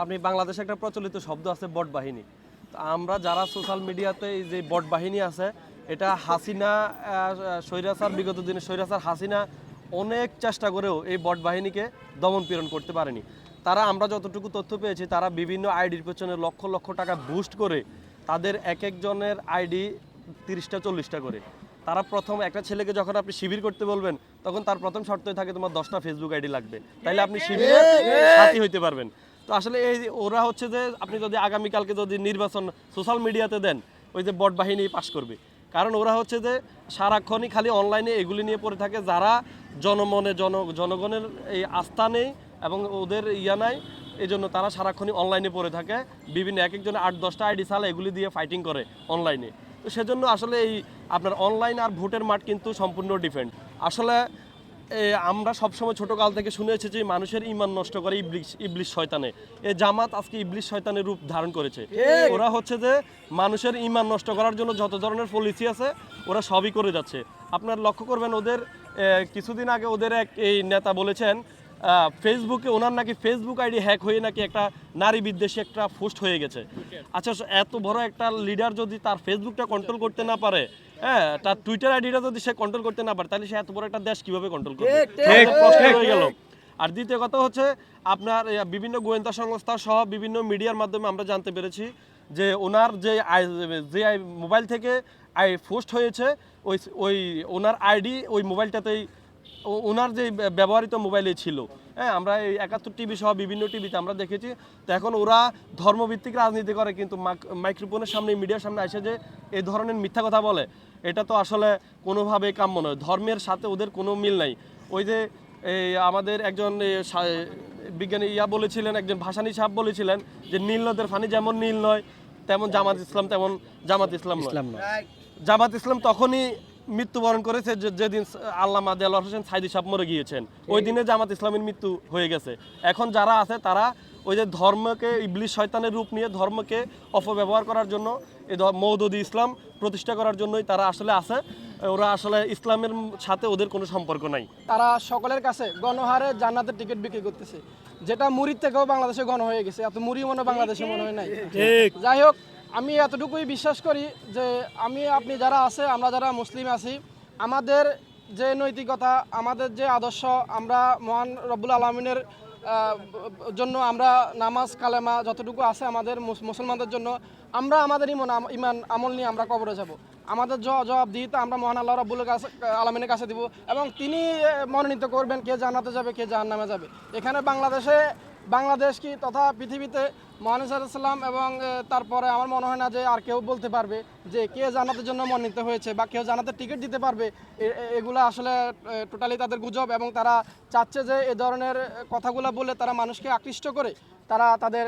আপনি বাংলাদেশে একটা প্রচলিত শব্দ আছে বট বাহিনী। তো আমরা যারা সোশ্যাল মিডিয়াতে এই যে বট বাহিনী আছে, এটা হাসিনা স্বৈরাচার, বিগত দিনে স্বৈরাচার হাসিনা অনেক চেষ্টা করেও এই বট বাহিনীকে দমন পীড়ন করতে পারেনি। তারা, আমরা যতটুকু তথ্য পেয়েছি, তারা বিভিন্ন আইডির পেছনে লক্ষ লক্ষ টাকা বুস্ট করে তাদের এক একজনের আইডি 30টা 40টা করে। তারা প্রথম একটা ছেলেকে যখন আপনি শিবির করতে বলবেন, তখন তার প্রথম শর্তই থাকে তোমার 10টা ফেসবুক আইডি লাগবে, তাইলে আপনি শিবিরের সাথী হইতে পারবেন। তো আসলে এই ওরা হচ্ছে যে আপনি যদি আগামীকালকে যদি নির্বাচন সোশ্যাল মিডিয়াতে দেন, ওই যে বট বাহিনী পাস করবে। কারণ ওরা হচ্ছে যে সারাক্ষণই খালি অনলাইনে এগুলি নিয়ে পড়ে থাকে, যারা জনগণের এই আস্থা নেই এবং ওদের ইয়া নাই, এই জন্য তারা সারাক্ষণই অনলাইনে পড়ে থাকে, বিভিন্ন এক একজনে 8-10টা আইডি চালা এগুলি দিয়ে ফাইটিং করে অনলাইনে। তো সেজন্য আসলে এই আপনার অনলাইন আর ভোটের মাঠ কিন্তু সম্পূর্ণ ডিফারেন্ট। আসলে আমরা সবসময় ছোটকাল থেকে শুনে এসেছি মানুষের ঈমান নষ্ট করে ইবলিশ শয়তানে। এই জামাত আজকে ইবলিশ শয়তানের রূপ ধারণ করেছে। ওরা হচ্ছে যে মানুষের ঈমান নষ্ট করার জন্য যত ধরনের পলিসি আছে ওরা সবই করে যাচ্ছে। আপনার লক্ষ্য করবেন, ওদের কিছুদিন আগে ওদের এক এই নেতা বলেছেন ফেসবুকে ওনার নাকি ফেসবুক আইডি হ্যাক হয়ে নাকি একটা নারী বিদ্বেষী একটা পোস্ট হয়ে গেছে। আচ্ছা, এত বড় একটা লিডার যদি তার ফেসবুকটা কন্ট্রোল করতে না পারে, হ্যাঁ, তার টুইটার আইডিটা যদি সে কন্ট্রোল করতে না পারে, তাহলে সে এত বড় একটা দেশ কিভাবে কন্ট্রোল করবে? প্রশ্ন হয়ে গেল। আর দ্বিতীয় কথা হচ্ছে আপনার বিভিন্ন গোয়েন্দা সংস্থা সহ বিভিন্ন মিডিয়ার মাধ্যমে আমরা জানতে পেরেছি যে ওনার যে মোবাইল থেকে পোস্ট হয়েছে, ওই ওনার আইডি ওই মোবাইলটাতেই ওনার যে ব্যবহৃত মোবাইলে ছিল। হ্যাঁ, আমরা এই 71 টিভি সহ বিভিন্ন টিভিতে আমরা দেখেছি। তো এখন ওরা ধর্মভিত্তিক রাজনীতি করে, কিন্তু মাইক্রোফোনের সামনে, মিডিয়ার সামনে এসে যে এই ধরনের মিথ্যা কথা বলে, এটা তো আসলে কোনোভাবেই কাম্য নয়। ধর্মের সাথে ওদের কোনো মিল নাই। ওই যে এই আমাদের একজন বিজ্ঞানী বলেছিলেন, একজন ভাসানী সাহেব বলেছিলেন যে নীল নদের পানি যেমন নীল নয়, তেমন জামাত ইসলাম তেমন জামাত ইসলাম নয়। জামাত ইসলাম তখনই মৃত্যুবরণ করেছে যেদিন আল্লামা দেলোয়ার হোসেন সাইদি সাহেব মরে গিয়েছেন, ওই দিনে জামাত ইসলামের মৃত্যু হয়ে গেছে। এখন যারা আছে তারা ওই যে ধর্মকে ইবলিশ শয়তানের রূপ নিয়ে ধর্মকে অপব্যবহার করার জন্য, এই মওদুদি ইসলাম প্রতিষ্ঠা করার জন্যই তারা আসলে আছে। ওরা আসলে ইসলামের সাথে ওদের কোনো সম্পর্ক নাই। তারা সকলের কাছে গণহারে জান্নাতের টিকিট বিক্রি করতেছে, যেটা মুড়ির থেকেও বাংলাদেশে গণ হয়ে গেছে। এত মুড়ি মনে বাংলাদেশে মনে হয় নাই। যাই হোক, আমি এতটুকুই বিশ্বাস করি যে আপনি যারা আছে, আমরা যারা মুসলিম আছি, আমাদের যে নৈতিকতা, আমাদের যে আদর্শ, আমরা মহান রব্বুল আলমিনের জন্য আমরা নামাজ কালেমা যতটুকু আছে আমাদের মুসলমানদের জন্য, আমরা আমাদের ইমান আমল নিয়ে আমরা কবরে যাব। আমাদের জবাবদিহিতা আমরা মহান আল্লাহ রাব্বুল আলামিনের কাছে দিব, এবং তিনি মনোনীত করবেন কে জান্নাতে যাবে কে জাহান্নামে যাবে। এখানে বাংলাদেশ কি তথা পৃথিবীতে মহান সাল্লাম এবং তারপরে আমার মনে হয় না যে আর কেউ বলতে পারবে যে কে জান্নাতের জন্য মনোনীত হয়েছে বা কেউ জান্নাতের টিকিট দিতে পারবে। এগুলো আসলে টোটালি তাদের গুজব, এবং তারা চাচ্ছে যে এ ধরনের কথাগুলো বলে তারা মানুষকে আকৃষ্ট করে তারা তাদের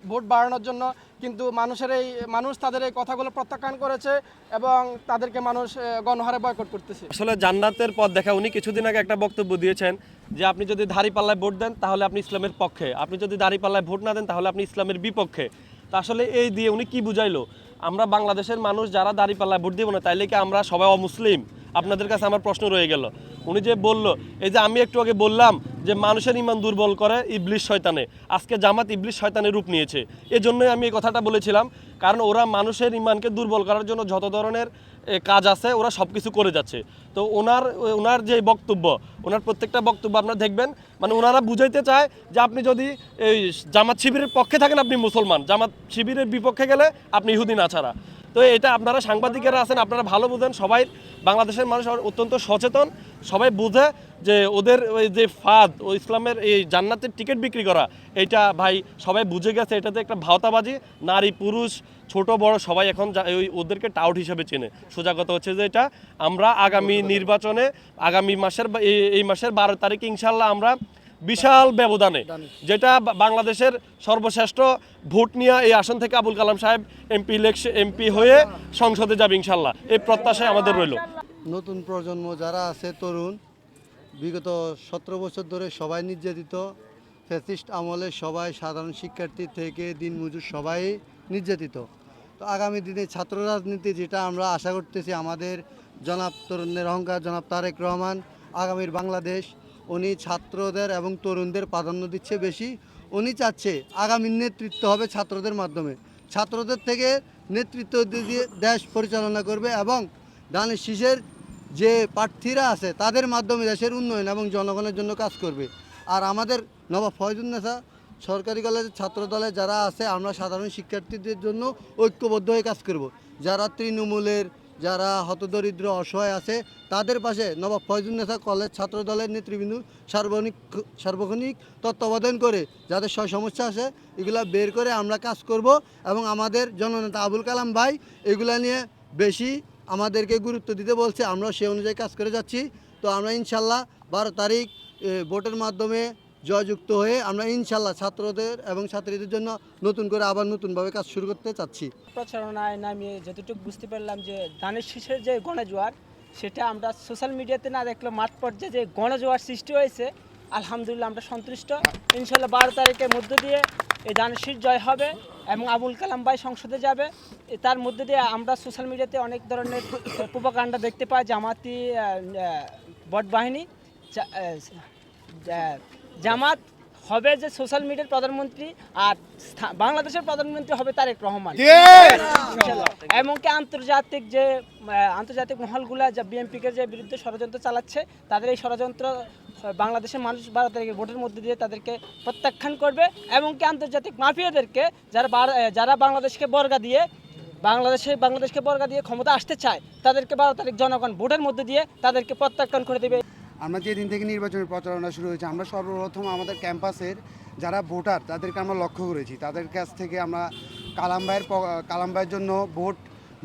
ভোট বাড়ানোর জন্য। কিন্তু মানুষ তাদের এই কথাগুলো প্রত্যাখ্যান করেছে এবং তাদেরকে মানুষ গণহারে বয়কট করতেছে। আসলে জান্নাতের পথ দেখা, উনি কিছুদিন আগে একটা বক্তব্য দিয়েছেন যে আপনি যদি দাঁড়িপাল্লায় ভোট দেন তাহলে আপনি ইসলামের পক্ষে, আপনি যদি দাঁড়িপাল্লায় ভোট না দেন তাহলে আপনি ইসলামের বিপক্ষে। তা আসলে এই দিয়ে উনি কি বুঝাইলো? আমরা বাংলাদেশের মানুষ যারা দাঁড়িপাল্লায় ভোট দিব না, তাইলে কি আমরা সবাই অমুসলিম? আপনাদের কাছে আমার প্রশ্ন রয়ে গেল। উনি যে বলল, এই যে আমি একটু আগে বললাম যে মানুষের ঈমান দুর্বল করে ইবলিশ শয়তানে, আজকে জামাত ইবলিশ শয়তানের রূপ নিয়েছে। এজন্যই আমি এই কথাটা বলেছিলাম, কারণ ওরা মানুষের ঈমানকে দুর্বল করার জন্য যত ধরনের কাজ আছে ওরা সব কিছু করে যাচ্ছে। তো ওনার যে বক্তব্য, ওনার প্রত্যেকটা বক্তব্য আপনারা দেখবেন, মানে ওনারা বুঝাইতে চায় যে আপনি যদি এই জামাত শিবিরের পক্ষে থাকেন আপনি মুসলমান, জামাত শিবিরের বিপক্ষে গেলে আপনি ইহুদি না ছাড়া। তো এটা আপনারা সাংবাদিকেরা আছেন, আপনারা ভালো বুঝেন। সবাই বাংলাদেশের মানুষ অত্যন্ত সচেতন, সবাই বুঝে যে ওদের ওই যে ফাঁদ, ও ইসলামের এই জান্নাতের টিকিট বিক্রি করা, এইটা ভাই সবাই বুঝে গেছে। এটাতে একটা ভাওতাবাজি, নারী পুরুষ ছোট বড় সবাই এখন ওদেরকে টাউট হিসেবে চেনে। সোজা কথা হচ্ছে যে এটা আমরা আগামী নির্বাচনে, আগামী মাসের এই মাসের 12 তারিখে ইনশাল্লাহ আমরা বিশাল ব্যবধানে, যেটা বাংলাদেশের সর্বশ্রেষ্ঠ ভোট নিয়ে এই আসন থেকে আবুল কালাম সাহেব এমপি হয়ে সংসদে যাবে ইনশাল্লাহ, এই প্রত্যাশায় আমাদের রইল। নতুন প্রজন্ম যারা আছে, তরুণ, বিগত 17 বছর ধরে সবাই নির্যাতিত, ফ্যাসিস্ট আমলে সবাই, সাধারণ শিক্ষার্থী থেকে দিনমজুর সবাই নির্যাতিত। তো আগামী দিনে ছাত্র রাজনীতি যেটা আমরা আশা করতেছি, আমাদের জনাব তরুণের অহংকার জনাব তারেক রহমান, আগামীর বাংলাদেশ, উনি ছাত্রদের এবং তরুণদের প্রাধান্য দিচ্ছে বেশি। উনি চাচ্ছে আগামী নেতৃত্ব হবে ছাত্রদের মাধ্যমে, ছাত্রদের থেকে নেতৃত্ব দিয়ে দেশ পরিচালনা করবে এবং ধানের শীষের যে প্রার্থীরা আছে তাদের মাধ্যমে দেশের উন্নয়ন এবং জনগণের জন্য কাজ করবে। আর আমাদের নবাব ফয়জুন্নেসা সরকারি কলেজের ছাত্র দলে যারা আছে আমরা সাধারণ শিক্ষার্থীদের জন্য ঐক্যবদ্ধ হয়ে কাজ করব। যারা তৃণমূলের, যারা হতদরিদ্র অসহায় আছে তাদের পাশে নবাব ফয়জুন্নেসা কলেজ ছাত্র দলের নেতৃবৃন্দ সার্বক্ষণিক তত্ত্বাবধান করে যাদের সমস্যা আছে এগুলা বের করে আমরা কাজ করব এবং আমাদের জননেতা আবুল কালাম ভাই এগুলা নিয়ে বেশি আমাদেরকে গুরুত্ব দিতে বলছে, আমরা সেই অনুযায়ী কাজ করে যাচ্ছি। তো আমরা ইনশাল্লাহ 12 তারিখ ভোটের মাধ্যমে জয়যুক্ত হয়ে আমরা ইনশাল্লাহ ছাত্রদের এবং ছাত্রীদের জন্য নতুন করে আবার নতুনভাবে কাজ শুরু করতে চাচ্ছি। প্রচারণায় নামিয়ে যতটুকু বুঝতে পারলাম যে ধানের শীষের যে গণজোয়ার সেটা আমরা সোশ্যাল মিডিয়াতে না দেখলে মাঠ পর্যায়ে যে গণজোয়ার সৃষ্টি হয়েছে আলহামদুলিল্লাহ আমরা সন্তুষ্ট। ইনশাল্লাহ 12 তারিখের মধ্য দিয়ে এই ধানের শীষ জয় হবে এবং আবুল কালাম ভাই সংসদে যাবে। তার মধ্যে দিয়ে আমরা সোশ্যাল মিডিয়াতে অনেক ধরনের প্রোপাগান্ডা দেখতে পাই, জামাতি বট বাহিনী জামাত হবে যে সোশ্যাল মিডিয়ার প্রধানমন্ত্রী আর বাংলাদেশের প্রধানমন্ত্রী হবে তারেক রহমান। এমনকি আন্তর্জাতিক মহলগুলা যা বিএনপিকে যে বিরুদ্ধে ষড়যন্ত্র চালাচ্ছে তাদের এই ষড়যন্ত্র বাংলাদেশের মানুষ 12 তারিখে ভোটের মধ্যে দিয়ে তাদেরকে প্রত্যাখ্যান করবে। এমনকি আন্তর্জাতিক মাফিয়াদেরকে যারা বাংলাদেশকে বর্গা দিয়ে ক্ষমতা আসতে চায় তাদেরকে 12 তারিখ জনগণ ভোটের মধ্যে দিয়ে তাদেরকে প্রত্যাখ্যান করে দেবে। আমরা যেদিন থেকে নির্বাচনের প্রচারণা শুরু হয়েছে আমরা সর্বপ্রথম আমাদের ক্যাম্পাসের যারা ভোটার তাদেরকে আমরা লক্ষ্য করেছি। তাদের কাছ থেকে আমরা কালাম ভাইয়ের জন্য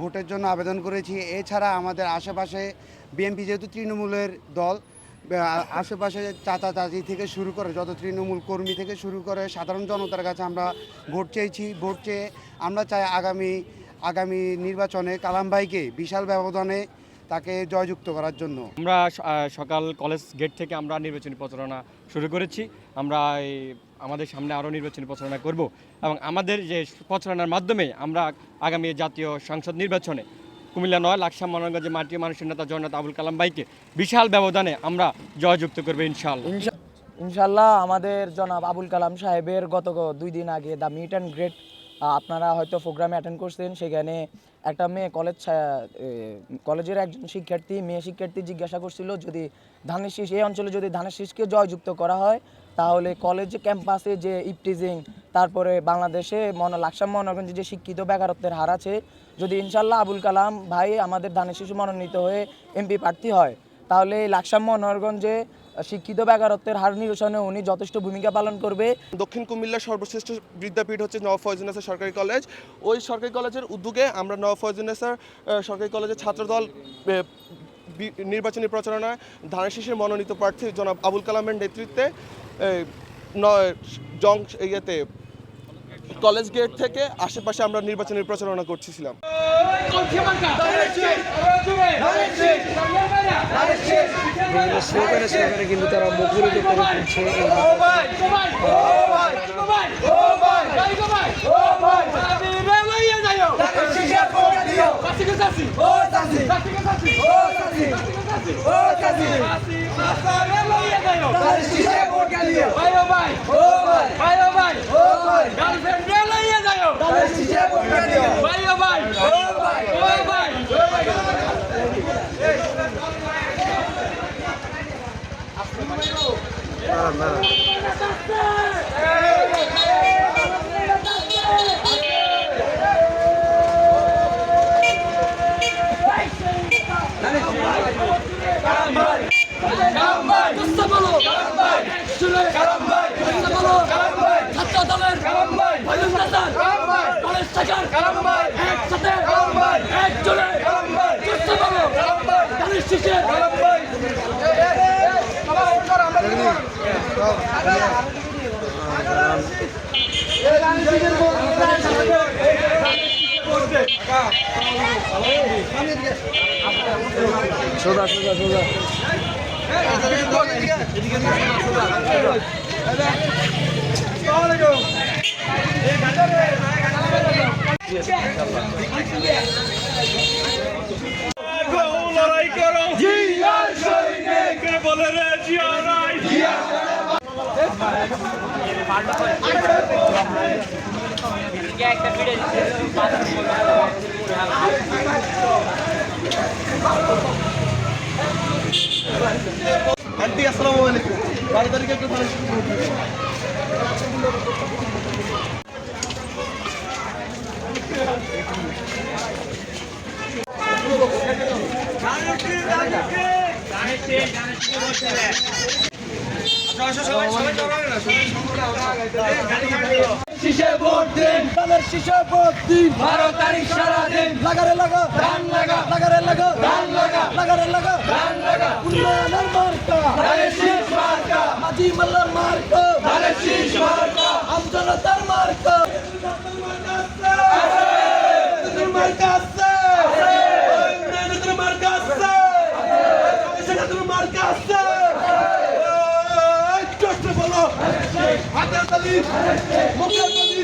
ভোটের জন্য আবেদন করেছি। এছাড়া আমাদের আশেপাশে বিএনপি যেহেতু তৃণমূলের দল, আশেপাশে চাচা চাচি থেকে শুরু করে যত তৃণমূল কর্মী থেকে শুরু করে সাধারণ জনতার কাছে আমরা ভোট চেয়েছি। ভোট চেয়ে আমরা চাই আগামী নির্বাচনে কালাম ভাইকে বিশাল ব্যবধানে তাকে জয়যুক্ত করার জন্য। আমরা সকাল কলেজ গেট থেকে আমরা নির্বাচনী প্রচারণা শুরু করেছি। আমরা আমাদের সামনে আরও নির্বাচনী প্রচারণা করব এবং আমাদের যে প্রচারণার মাধ্যমে আমরা আগামী জাতীয় সংসদ নির্বাচনে কুমিল্লা 9 লাকসাম মনোরঞ্জনের মাটি মানুষের নেতা জননেতা আবুল কালাম ভাইকে বিশাল ব্যবধানে আমরা জয়যুক্ত করবো ইনশাল্লাহ। আমাদের জনাব আবুল কালাম সাহেবের গত 2 দিন আগে দ্য মিট অ্যান্ড গ্রেট আপনারা হয়তো প্রোগ্রামে অ্যাটেন্ড করছেন। সেখানে একটা কলেজের একজন মেয়ে শিক্ষার্থী জিজ্ঞাসা করছিল যদি ধানের শীষ এই অঞ্চলে যদি ধানের শীষকে জয়যুক্ত করা হয় তাহলে কলেজ ক্যাম্পাসে যে ইপটিজিং তারপরে বাংলাদেশে লাকসাম মনোরঞ্জনে যে শিক্ষিত বেকারত্বের হার আছে যদি ইনশাল্লাহ আবুল কালাম ভাই আমাদের ধানের শীষ মনোনীত হয়ে এমপি প্রার্থী হয় তাহলে লাকসাম মনোরঞ্জনে শিক্ষিত বেকারত্বের হার নিরসনে উনি যথেষ্ট ভূমিকা পালন করবে। দক্ষিণ কুমিল্লার সর্বশ্রেষ্ঠ বিদ্যাপীঠ হচ্ছে নওয়াব ফয়জুন্নেসা সরকারি কলেজ। ওই সরকারি কলেজের উদ্যোগে আমরা নওয়াব ফয়জুন্নেসা সরকারি কলেজের ছাত্রদল নির্বাচনী প্রচারণায় ধানের শীষের মনোনীত প্রার্থী জনাব আবুল কালামের নেতৃত্বে কলেজ গেট থেকে আশেপাশে আমরা নির্বাচনী প্রচারণা করছিলাম। কিন্তু তারা মুখরিত করে সোজা লড়াই করো জিয়ার সৈনিক বলে রে জিয়া নাই আন্টি আসসালামু আলাইকুম 12 তারিখে একটু ধানের শীষ ভোট দিবেন। শীষে ভোট দিন, ধানের শীষে ভোট দিন, 12 তারিখ সারা দিন, লাগারে লাগা ধান লাগা, লাগারে লাগা ধান লাগা, লাগারে লাগা ধান লাগা, উন্নয়নের মার্কা ধানের শীষ মার্কা, হাজী মাল্লার মার্কা ধানের শীষ মার্কা, আমজনতার মার্কা, মার্কা আছে, মার্কা আছে, মার্কা আছে, বলো হাতের তালি মুখের তালি